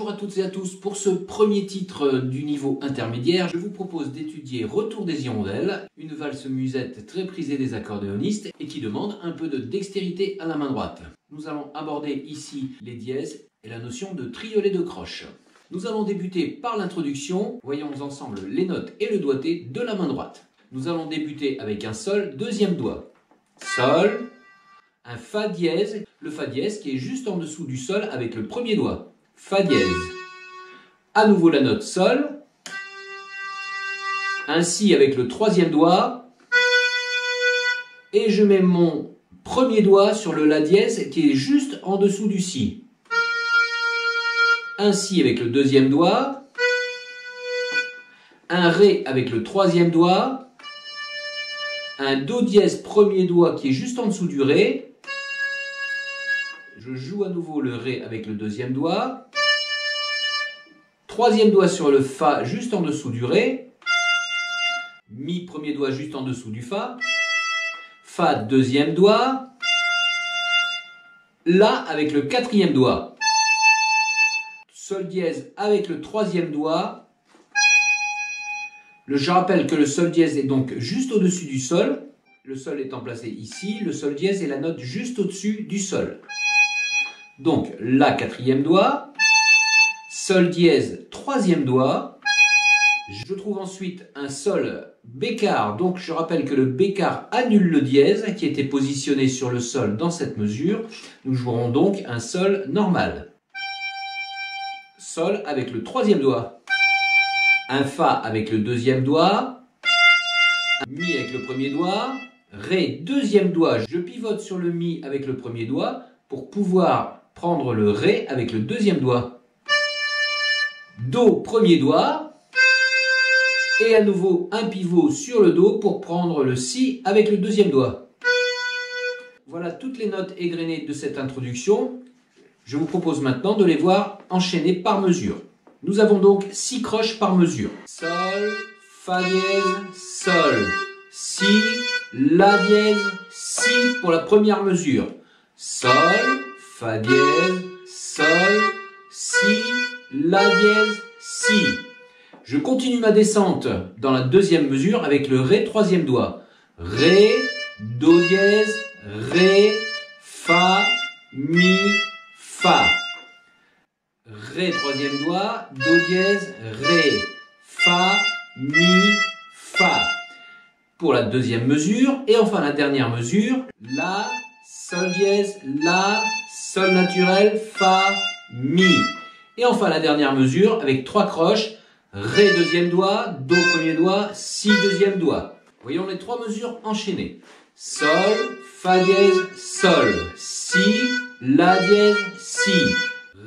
Bonjour à toutes et à tous. Pour ce premier titre du niveau intermédiaire, je vous propose d'étudier Retour des hirondelles, une valse musette très prisée des accordéonistes et qui demande un peu de dextérité à la main droite. Nous allons aborder ici les dièses et la notion de triolet de croche. Nous allons débuter par l'introduction. Voyons ensemble les notes et le doigté de la main droite. Nous allons débuter avec un sol, deuxième doigt. Sol, un fa dièse, le fa dièse qui est juste en dessous du sol avec le premier doigt. Fa dièse. À nouveau la note sol. Un si avec le troisième doigt. Et je mets mon premier doigt sur le la dièse qui est juste en dessous du si. Un si avec le deuxième doigt. Un ré avec le troisième doigt. Un do dièse premier doigt qui est juste en dessous du ré. Je joue à nouveau le ré avec le deuxième doigt. Troisième doigt sur le fa juste en dessous du ré. Mi premier doigt juste en dessous du fa. Fa deuxième doigt. La avec le quatrième doigt. Sol dièse avec le troisième doigt. Je rappelle que le sol dièse est donc juste au-dessus du sol. Le sol étant placé ici, le sol dièse est la note juste au-dessus du sol. Donc, la quatrième doigt, sol dièse, troisième doigt. Je trouve ensuite un sol bécard. Donc, je rappelle que le bécard annule le dièse qui était positionné sur le sol dans cette mesure. Nous jouerons donc un sol normal. Sol avec le troisième doigt. Un fa avec le deuxième doigt. Un mi avec le premier doigt. Ré, deuxième doigt. Je pivote sur le mi avec le premier doigt pour pouvoir prendre le ré avec le deuxième doigt. Do, premier doigt. Et à nouveau un pivot sur le do pour prendre le si avec le deuxième doigt. Voilà toutes les notes égrenées de cette introduction. Je vous propose maintenant de les voir enchaînées par mesure. Nous avons donc 6 croches par mesure. Sol, fa dièse, sol, si, la dièse, si pour la première mesure. Sol, fa dièse, sol, si, la dièse, si. Je continue ma descente dans la deuxième mesure avec le ré troisième doigt. Ré, do dièse, ré, fa, mi, fa. Ré troisième doigt, do dièse, ré, fa, mi, fa. Pour la deuxième mesure et enfin la dernière mesure, la, sol dièse, la, sol naturel, fa, mi. Et enfin la dernière mesure avec 3 croches, ré deuxième doigt, do premier doigt, si deuxième doigt. Voyons les 3 mesures enchaînées. Sol, fa dièse, sol, si, la dièse, si,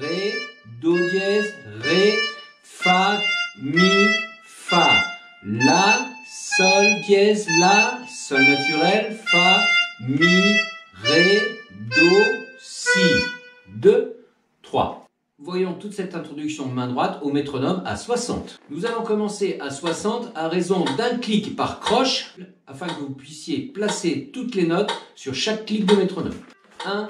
ré, do dièse, ré, fa, mi, fa, la, sol dièse, la, sol naturel, fa, mi, ré, do, si. 2, 3. Voyons toute cette introduction main droite au métronome à 60. Nous allons commencer à 60 à raison d'un clic par croche afin que vous puissiez placer toutes les notes sur chaque clic de métronome. 1,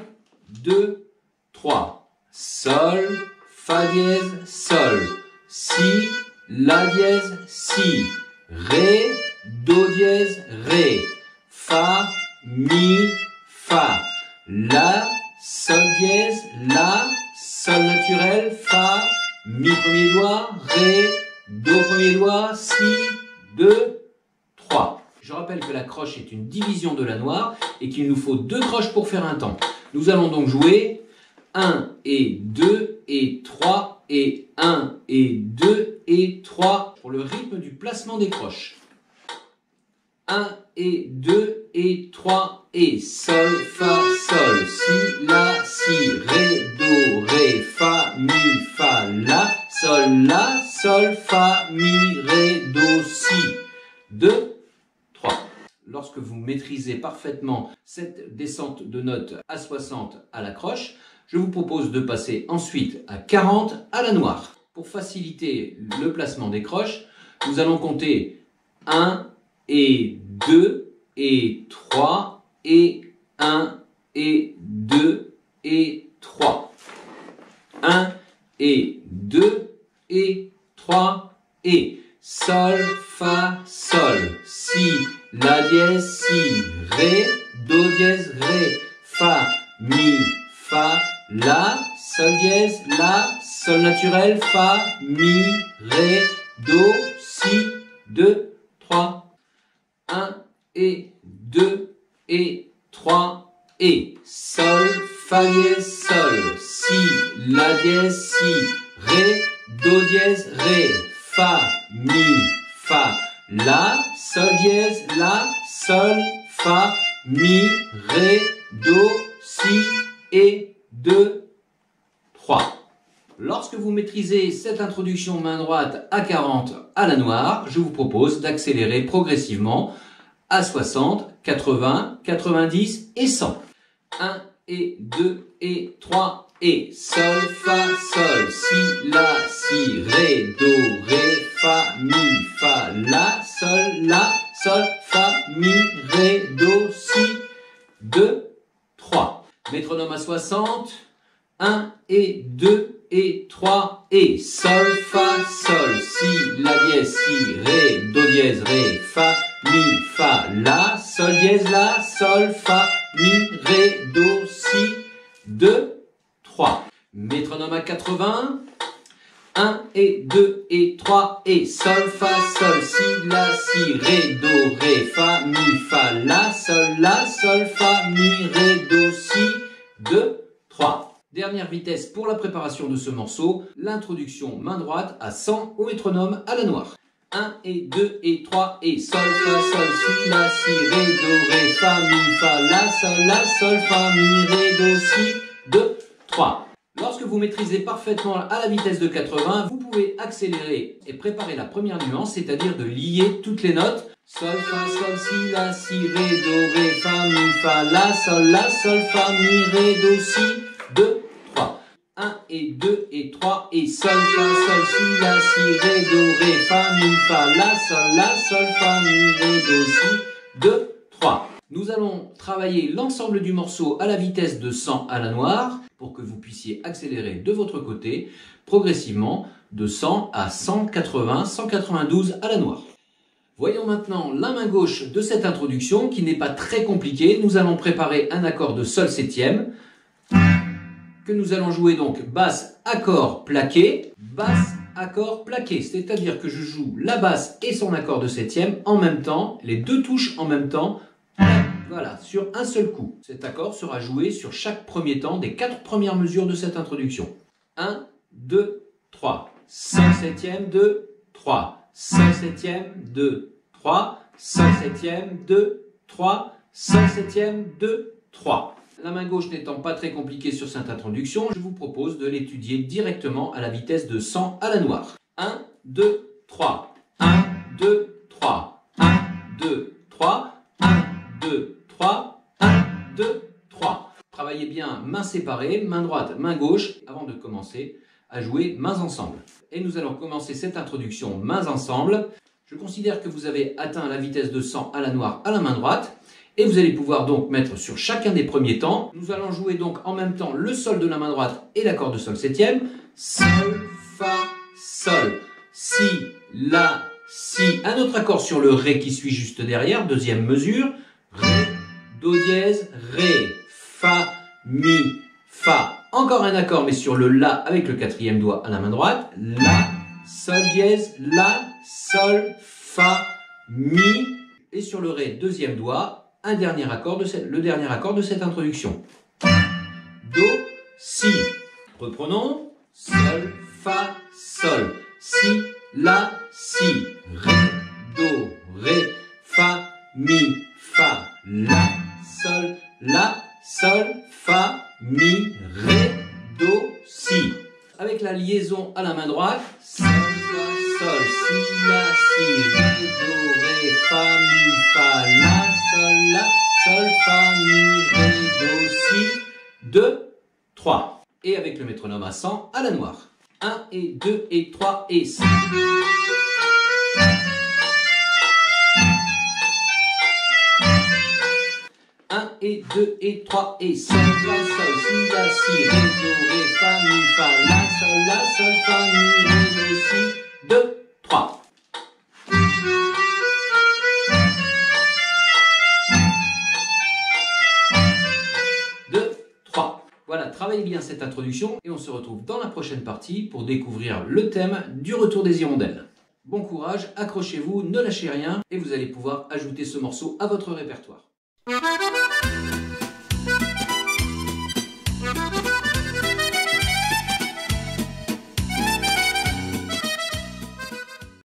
2, 3. Sol, fa dièse, sol, si, la dièse, si, ré, do dièse, ré, fa, mi, fa, la, sol dièse, la, sol naturel, fa, mi premier doigt, ré, do premier doigt, si, 2, 3. Je rappelle que la croche est une division de la noire et qu'il nous faut 2 croches pour faire un temps. Nous allons donc jouer 1 et 2 et 3 et 1 et 2 et 3 pour le rythme du placement des croches. 1 et 2 et 3 et sol, fa, sol, si, la, si, ré, do, ré, fa, mi, fa, la, sol, fa, mi, ré, do, si. 2, 3. Lorsque vous maîtrisez parfaitement cette descente de notes à 60 à la croche, je vous propose de passer ensuite à 40 à la noire. Pour faciliter le placement des croches, nous allons compter 1 et 2 et 3 et 1 et 2 et 3. 1 et 2 2 et 3 et sol, fa, sol, si, la dièse, si, ré, do dièse, ré, fa, mi, fa, la, sol dièse, la, sol naturel, fa, mi, ré, do, si, 2, 3, 1 et 2 et 3 et sol, fa dièse, sol, si, la dièse, si, ré, do dièse, ré, fa, mi, fa, la, sol dièse, la, sol, fa, mi, ré, do, si et 2, 3. Lorsque vous maîtrisez cette introduction main droite à 40 à la noire, je vous propose d'accélérer progressivement à 60, 80, 90 et 100. 1 et 2 et 3 et sol, fa, sol, si, la, si, ré, do, ré, fa, mi, fa, la, sol, fa, mi, ré, do, si, 2, 3. Métronome à 60, 1 et 2 et 3 et sol, fa, sol, si, la dièse, si, ré, do dièse, ré, fa, mi, fa, la, sol dièse, la, sol, fa, mi, ré, do, si, 2, 3. Métronome à 80, 1 et 2 et 3 et sol, fa, sol, si, la, si, ré, do, ré, fa, mi, fa, la, sol, fa, mi, ré, do, si, 2, 3. Dernière vitesse pour la préparation de ce morceau, l'introduction main droite à 100 au métronome à la noire. 1 et 2 et 3 et sol, fa, sol, si, la, si, ré, do, ré, fa, mi, fa, la, sol, fa, mi, ré, do, si, 2, 3. Lorsque vous maîtrisez parfaitement à la vitesse de 80, vous pouvez accélérer et préparer la première nuance, c'est-à-dire de lier toutes les notes. Sol, fa, sol, si, la, si, ré, do, ré, fa, mi, fa, la, sol, fa, mi, ré, do, si, 2, 3. 1 et 2 et 3 et sol, fa, sol, si, la, si, ré, do, ré, fa, mi, fa, la, sol, fa, mi, ré, do, si, 2, 3. Nous allons travailler l'ensemble du morceau à la vitesse de 100 à la noire pour que vous puissiez accélérer de votre côté progressivement de 100 à 180, 192 à la noire. Voyons maintenant la main gauche de cette introduction qui n'est pas très compliquée. Nous allons préparer un accord de sol septième que nous allons jouer donc basse, accord, plaqué, basse, accord, plaqué. C'est-à-dire que je joue la basse et son accord de septième en même temps, les deux touches en même temps. Voilà, sur un seul coup. Cet accord sera joué sur chaque premier temps des 4 premières mesures de cette introduction. 1, 2, 3. Sol septième, 2, 3. Sol septième, 2, 3. Sol septième, 2, 3. Sol septième, 2, 3. La main gauche n'étant pas très compliquée sur cette introduction, je vous propose de l'étudier directement à la vitesse de 100 à la noire. 1, 2, 3. 1, 2, 3. 1, 2, 3. 1, 2, 3, 1, 2, 3. Travaillez bien main séparée, main droite, main gauche, avant de commencer à jouer mains ensemble. Et nous allons commencer cette introduction mains ensemble. Je considère que vous avez atteint la vitesse de 100 à la noire à la main droite. Et vous allez pouvoir donc mettre sur chacun des premiers temps. Nous allons jouer donc en même temps le sol de la main droite et l'accord de sol septième. Sol, fa, sol, si, la, si. Un autre accord sur le ré qui suit juste derrière, deuxième mesure. Ré, do dièse, ré, fa, mi, fa. Encore un accord mais sur le la avec le quatrième doigt à la main droite. La, sol dièse, la, sol, fa, mi. Et sur le ré, deuxième doigt, le dernier accord de cette introduction. Do, si. Reprenons. Sol, fa, sol, si, la, si, ré, do, ré, fa, mi, fa, la, sol, fa, mi, ré, do, si. Avec la liaison à la main droite, sol, fa, sol, si, la, si, ré, do, ré, fa, mi, fa, la, sol, fa, mi, ré, do, si, 2, 3. Et avec le métronome à 100 à la noire. 1 et 2 et 3 et 5. 1 et 2 et 3 et sol, la, sol, si, la, si, ré, do, ré, fa, mi, fa, la, sol, fa, mi, Voilà, travaillez bien cette introduction et on se retrouve dans la prochaine partie pour découvrir le thème du retour des hirondelles. Bon courage, accrochez-vous, ne lâchez rien et vous allez pouvoir ajouter ce morceau à votre répertoire.